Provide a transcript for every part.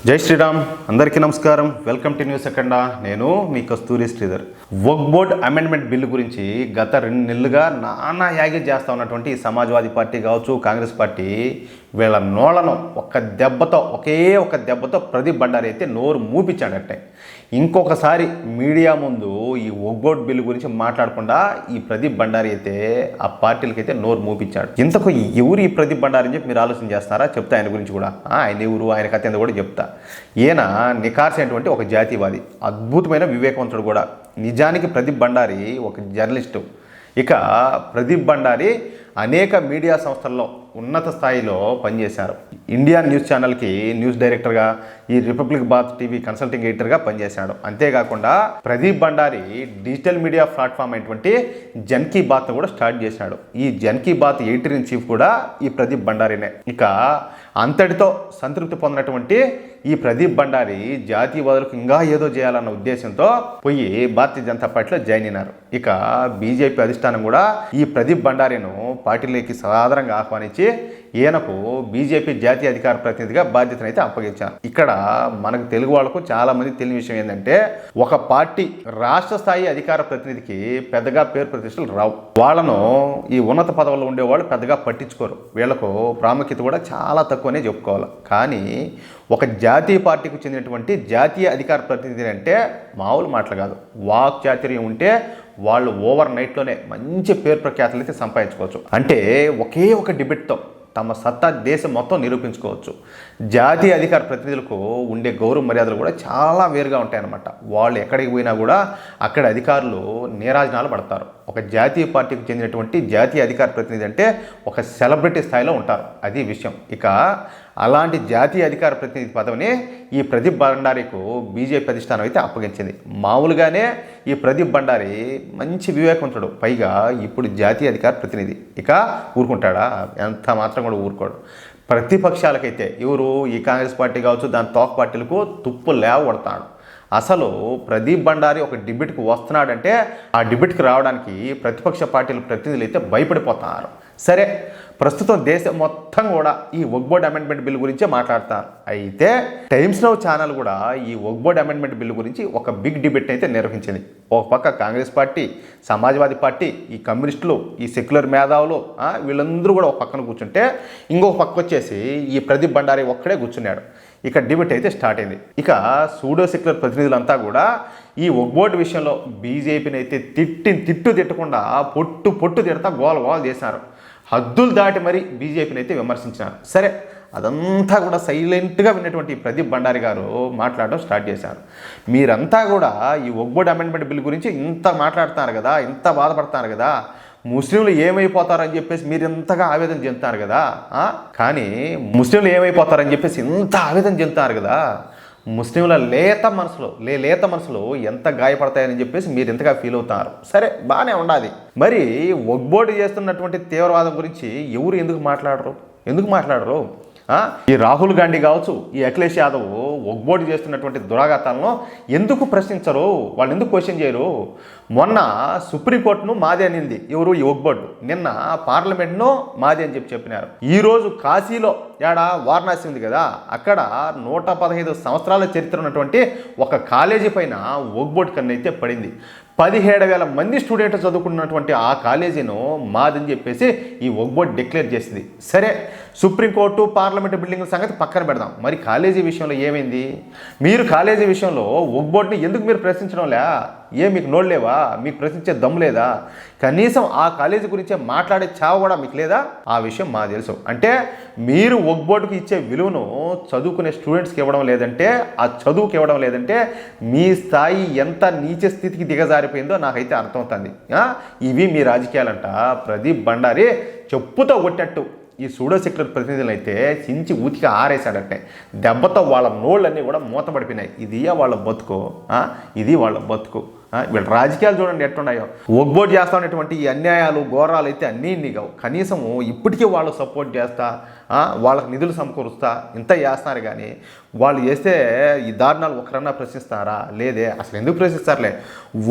జై శ్రీరామ్, అందరికీ నమస్కారం. వెల్కమ్ టు న్యూస్ అఖండ. నేను మీ కస్తూరి శ్రీధర్. వక్ఫ్ బోర్డ్ అమెండ్మెంట్ బిల్లు గురించి గత 2 నెలలుగా నానా యాగి చేస్తూ ఉన్నటువంటి సమాజ్వాదీ పార్టీ కావచ్చు, కాంగ్రెస్ పార్టీ వీళ్ళ నోళ్లను ఒకే ఒక దెబ్బతో ప్రదీప్ బండారి అయితే నోరు మూపించాడట్టే. ఇంకొకసారి మీడియా ముందు ఈ వక్ఫ్ బోర్డ్ బిల్లు గురించి మాట్లాడకుండా ఈ ప్రదీప్ బండారి అయితే ఆ పార్టీలకైతే నోరు మూపించాడు. ఇంతకు ఎవరు ఈ ప్రదీప్ బండారి అని చెప్పి మీరు ఆలోచన చేస్తారా? చెప్తా ఆయన గురించి కూడా. ఆయన ఎవరు, ఆయన కథ ఏందో కూడా చెప్తా. ఈయన నికార్సైనటువంటి ఒక జాతీయవాది, అద్భుతమైన వివేకవంతుడు కూడా. నిజానికి ప్రదీప్ బండారి ఒక జర్నలిస్టు. ఇక ప్రదీప్ బండారి అనేక మీడియా సంస్థల్లో ఉన్నత స్థాయిలో పనిచేశారు. ఇండియన్ న్యూస్ ఛానల్కి న్యూస్ డైరెక్టర్గా, ఈ రిపబ్లిక్ బాత్ టీవీ కన్సల్టింగ్ ఎడిటర్గా పనిచేశాడు. అంతేకాకుండా Pradeep Bhandari digital media platform అయినటువంటి జన్ కీ బాత్ కూడా స్టార్ట్ చేశాడు. ఈ Jan Ki Baat editor in chief కూడా ఈ ప్రదీప్ బండారినే. ఇక అంతటితో సంతృప్తి పొందినటువంటి ఈ ప్రదీప్ బండారి జాతీయవాదులకు ఇంకా ఏదో చేయాలన్న ఉద్దేశంతో పోయి భారతీయ జనతా పార్టీలో జాయిన్ అయినారు. ఇక బీజేపీ అధిష్టానం కూడా ఈ ప్రదీప్ బండారిను పార్టీలోకి సాధారణంగా ఆహ్వానించి ఈయనకు బీజేపీ జాతీయ అధికార ప్రతినిధిగా బాధ్యతను అయితే అప్పగించారు. ఇక్కడ మనకు తెలుగు వాళ్ళకు చాలా మంది తెలియని విషయం ఏంటంటే, ఒక పార్టీ రాష్ట్ర స్థాయి అధికార ప్రతినిధికి పెద్దగా పేరు ప్రతిష్టలు రావు. వాళ్ళను ఈ ఉన్నత పదవుల్లో ఉండేవాళ్ళు పెద్దగా పట్టించుకోరు. వీళ్ళకు ప్రాముఖ్యత కూడా చాలా తక్కువనే చెప్పుకోవాలి. కానీ ఒక జాతీయ పార్టీకి చెందినటువంటి జాతీయ అధికార ప్రతినిధి అంటే మామూలు మాటలు కాదు. వాక్ చాతుర్యం ఉంటే వాళ్ళు ఓవర్ నైట్లోనే మంచి పేరు ప్రఖ్యాతులు అయితే సంపాదించుకోవచ్చు. అంటే ఒకే ఒక డిబేట్తో తమ సత్తా దేశం మొత్తం నిరూపించుకోవచ్చు. జాతీయ అధికార ప్రతినిధులకు ఉండే గౌరవ మర్యాదలు కూడా చాలా వేరుగా ఉంటాయన్నమాట. వాళ్ళు ఎక్కడికి పోయినా కూడా అక్కడ అధికారులు నీరాజనాలు పడతారు. ఒక జాతీయ పార్టీకి చెందినటువంటి జాతీయ అధికార ప్రతినిధి అంటే ఒక సెలబ్రిటీ స్థాయిలో ఉంటారు. అది విషయం. ఇక అలాంటి జాతీయ అధికార ప్రతినిధి పదవిని ఈ ప్రదీప్ బండారికు బీజేపీ అధిష్టానం అయితే అప్పగించింది. మామూలుగానే ఈ ప్రదీప్ బండారి మంచి వివేకవంతుడు, పైగా ఇప్పుడు జాతీయ అధికార ప్రతినిధి. ఇక ఊరుకుంటాడా? ఎంత మాత్రం కూడా ఊరుకోడు. ప్రతిపక్షాలకైతే ఎవరు, ఈ కాంగ్రెస్ పార్టీ కావచ్చు, దాని తోక పార్టీలకు తుప్పు లేవబడతాడు. అసలు ప్రదీప్ బండారి ఒక డిబేట్కి వస్తున్నాడంటే ఆ డిబేట్కి రావడానికి ప్రతిపక్ష పార్టీల ప్రతినిధులు అయితే భయపడిపోతున్నారు. సరే, ప్రస్తుతం దేశం మొత్తం కూడా ఈ వక్ఫ్ బోర్డ్ అమెండ్మెంట్ బిల్ గురించే మాట్లాడతారు. అయితే టైమ్స్ నౌ ఛానల్ కూడా ఈ వక్ఫ్ బోర్డ్ అమెండ్మెంట్ బిల్ గురించి ఒక బిగ్ డిబేట్ అయితే నిర్వహించింది. ఒక పక్క కాంగ్రెస్ పార్టీ, సమాజ్వాదీ పార్టీ, ఈ కమ్యూనిస్టులు, ఈ సెక్యులర్ మేధావులు వీళ్ళందరూ కూడా ఒక పక్కన కూర్చుంటే, ఇంకొక పక్క వచ్చేసి ఈ ప్రదీప్ బండారి ఒక్కడే కూర్చున్నాడు. ఇక డిబేట్ అయితే స్టార్ట్ అయింది. ఇక సూడో సెక్యులర్ ప్రతినిధులంతా కూడా ఈ వక్ఫ్ బోర్డు విషయంలో బీజేపీని అయితే తిట్టకుండా పొట్టు తిడతా గోల చేశారు. హద్దులు దాటి మరి బీజేపీని అయితే విమర్శించినారు. సరే, అదంతా కూడా సైలెంట్గా విన్నటువంటి ప్రదీప్ బండారి గారు మాట్లాడడం స్టార్ట్ చేశారు. మీరంతా కూడా ఈ వక్ఫ్ బోర్డ్ అమెండ్మెంట్ బిల్ గురించి ఇంత మాట్లాడుతున్నారు కదా, ఇంత బాధపడుతున్నారు కదా, ముస్లింలు ఏమైపోతారని చెప్పేసి మీరు ఇంతగా ఆవేదన చెందుతారు కదా. కానీ ముస్లింలు ఏమైపోతారని చెప్పేసి ఇంత ఆవేదన చెందుతారు కదా, ముస్లింల లేత మనసులో ఎంత గాయపడతాయని చెప్పేసి మీరు ఎంతగా ఫీల్ అవుతారు. సరే, బాగానే ఉండాలి. మరి వక్ఫ్ బోర్డు చేస్తున్నటువంటి తీవ్రవాదం గురించి ఎవరు ఎందుకు మాట్లాడరు? ఈ రాహుల్ గాంధీ కావచ్చు, ఈ అఖిలేష్ యాదవ్ వక్ఫ్ బోర్డు చేస్తున్నటువంటి దురాఘాతాలను ఎందుకు ప్రశ్నించరు? వాళ్ళు ఎందుకు క్వశ్చన్ చేయరు? మొన్న సుప్రీంకోర్టును మాది అనింది ఎవరు? ఈ వక్ఫ్ బోర్డు. నిన్న పార్లమెంట్ను మాది అని చెప్పినారు. ఈరోజు కాశీలో వారణాసి ఉంది కదా, అక్కడ 115 సంవత్సరాల చరిత్ర ఉన్నటువంటి ఒక కాలేజీ పైన వక్ఫ్ బోర్డు కన్ను అయితే పడింది. 17,000 మంది స్టూడెంట్లు చదువుకున్నటువంటి ఆ కాలేజీను మాదని చెప్పేసి ఈ వక్ఫ్ బోర్డు డిక్లేర్ చేసింది. సరే, సుప్రీంకోర్టు, పార్లమెంటు బిల్డింగ్ల సంగతి పక్కన పెడదాం. మరి కాలేజీ విషయంలో ఏమైంది? మీరు కాలేజీ విషయంలో వక్ఫ్ బోర్డుని ఎందుకు మీరు ప్రశ్నించడంలే? మీకు నోళ్ళేవా? మీకు ప్రశ్నించే దమ్ము లేదా? కనీసం ఆ కాలేజీ గురించే మాట్లాడే చావ కూడా మీకు లేదా? ఆ విషయం మాకు తెలుసు. అంటే మీరు వక్ఫ్ బోర్డుకి ఇచ్చే విలువను చదువుకునే స్టూడెంట్స్కి ఇవ్వడం లేదంటే, ఆ చదువుకి ఇవ్వడం లేదంటే మీ స్థాయి ఎంత నీచ స్థితికి దిగజారిపోయిందో నాకైతే అర్థమవుతుంది. ఇవి మీ రాజకీయాలంట. ప్రదీప్ బండారి చెప్పుతో కొట్టినట్టు ఈ సూడో సెక్యులర్ ప్రతినిధులు అయితే చించి ఊతికి ఆరేశాడంటే దెబ్బతో వాళ్ళ నోళ్ళన్నీ కూడా మూతపడిపోయినాయి. ఇది వాళ్ళ బతుకు. వీళ్ళ రాజకీయాలు చూడండి ఎట్టున్నాయో. ఒగ్బోట్ చేస్తా ఉన్నటువంటి ఈ అన్యాయాలు ఘోరాలు అయితే అన్నీ ఇన్ని కావు. కనీసము ఇప్పటికీ వాళ్ళు సపోర్ట్ చేస్తా, వాళ్ళకి నిధులు సమకూరుస్తా ఇంత చేస్తున్నారు. కానీ వాళ్ళు చేస్తే ఈ దారుణాలు ఒకరన్నా ప్రశ్నిస్తారా? లేదే. అసలు ఎందుకు ప్రశ్నిస్తారులే?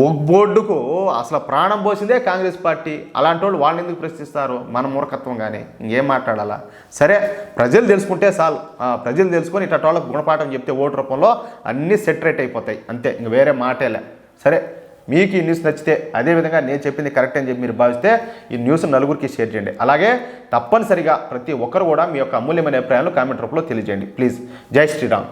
ఒగ్బోర్డుకు అసలు ప్రాణం పోసిందే కాంగ్రెస్ పార్టీ. అలాంటి వాళ్ళు ఎందుకు ప్రశ్నిస్తారు? మన మూర్ఖత్వం. కానీ ఇంకేం మాట్లాడాలా? సరే, ప్రజలు తెలుసుకుంటే చాలు. ప్రజలు తెలుసుకొని ఇట్లా వాళ్ళకి గుణపాఠం చెప్తే ఓటు రూపంలో అన్నీ సెటరేట్ అయిపోతాయి. అంతే, ఇంక వేరే మాటేలే. సరే, మీకు ఈ న్యూస్ నచ్చితే, అదేవిధంగా నేను చెప్పింది కరెక్ట్ అని చెప్పి మీరు భావిస్తే ఈ న్యూస్ నలుగురికి షేర్ చేయండి. అలాగే తప్పనిసరిగా ప్రతి ఒక్కరు కూడా మీ యొక్క అమూల్యమైన అభిప్రాయాలు కామెంట్ రూపంలో తెలియజేయండి ప్లీజ్. జై శ్రీరామ్.